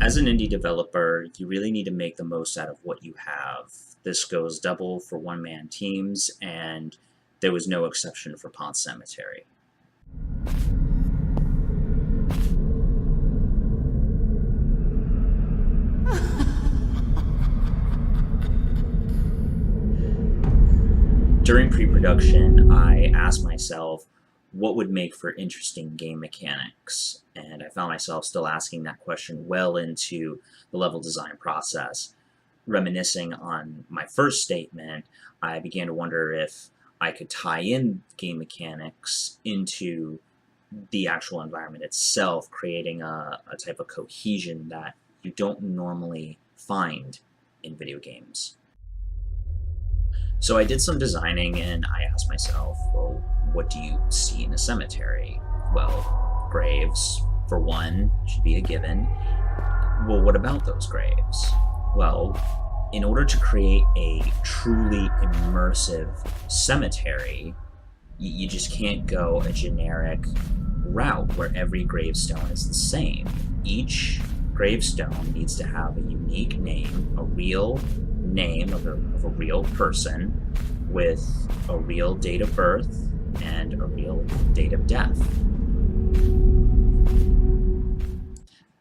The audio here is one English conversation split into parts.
As an indie developer, you really need to make the most out of what you have. This goes double for one-man teams, and there was no exception for Ponte Cemetery. During pre-production, I asked myself what would make for interesting game mechanics, and I found myself still asking that question well into the level design process. Reminiscing on my first statement, I began to wonder if I could tie in game mechanics into the actual environment itself, creating a type of cohesion that you don't normally find in video games. So I did some designing and I asked myself, well, what do you see in a cemetery? Well, graves, for one, should be a given. Well, what about those graves? Well, in order to create a truly immersive cemetery, you just can't go a generic route where every gravestone is the same. Each gravestone needs to have a unique name, a real name of a real person with a real date of birth and a real date of death.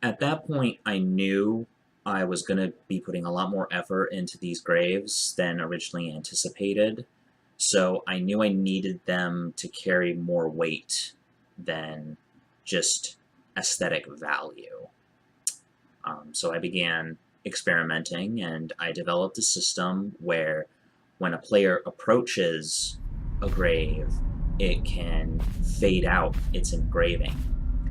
At that point, I knew I was going to be putting a lot more effort into these graves than originally anticipated, so I knew I needed them to carry more weight than just aesthetic value. So I began experimenting, and I developed a system where when a player approaches a grave, it can fade out its engraving,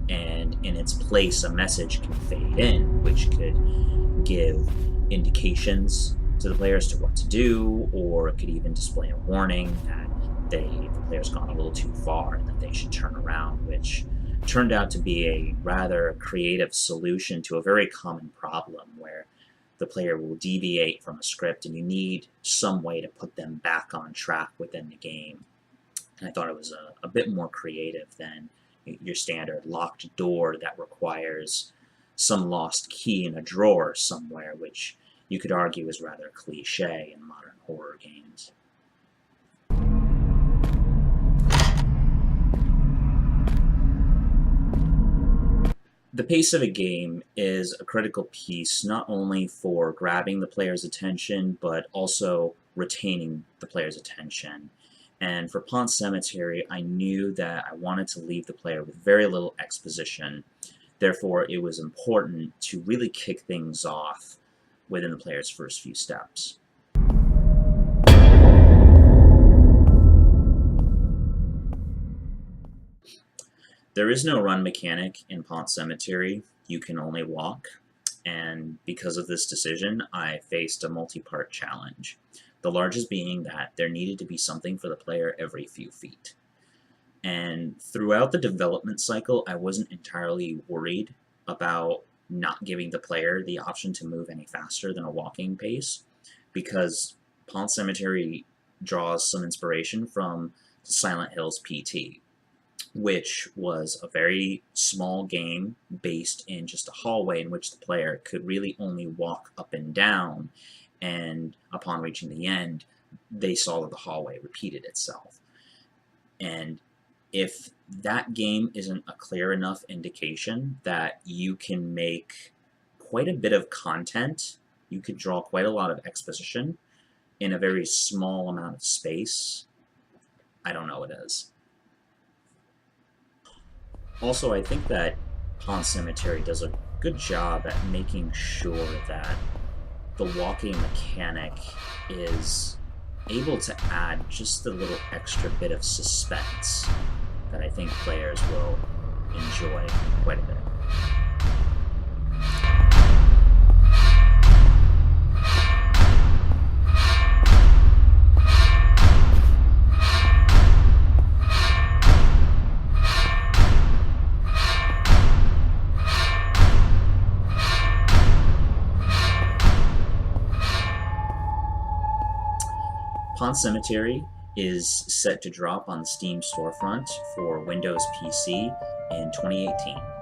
and in its place a message can fade in, which could give indications to the player as to what to do, or it could even display a warning that the player's gone a little too far and that they should turn around, which turned out to be a rather creative solution to a very common problem where the player will deviate from a script and you need some way to put them back on track within the game. And I thought it was a bit more creative than your standard locked door that requires some lost key in a drawer somewhere, which you could argue is rather cliche in modern horror games. The pace of a game is a critical piece not only for grabbing the player's attention, but also retaining the player's attention. And for Ponte Cemetery, I knew that I wanted to leave the player with very little exposition. Therefore, it was important to really kick things off within the player's first few steps. There is no run mechanic in Ponte Cemetery. You can only walk, and because of this decision, I faced a multi-part challenge. The largest being that there needed to be something for the player every few feet. And throughout the development cycle, I wasn't entirely worried about not giving the player the option to move any faster than a walking pace, because Ponte Cemetery draws some inspiration from Silent Hill's PT, which was a very small game based in just a hallway in which the player could really only walk up and down, and upon reaching the end, they saw that the hallway repeated itself. And if that game isn't a clear enough indication that you can make quite a bit of content, you could draw quite a lot of exposition in a very small amount of space, I don't know what is. Also, I think that Ponte Cemetery does a good job at making sure that the walking mechanic is able to add just a little extra bit of suspense that I think players will enjoy quite a bit. Ponte Cemetery is set to drop on the Steam storefront for Windows PC in 2018.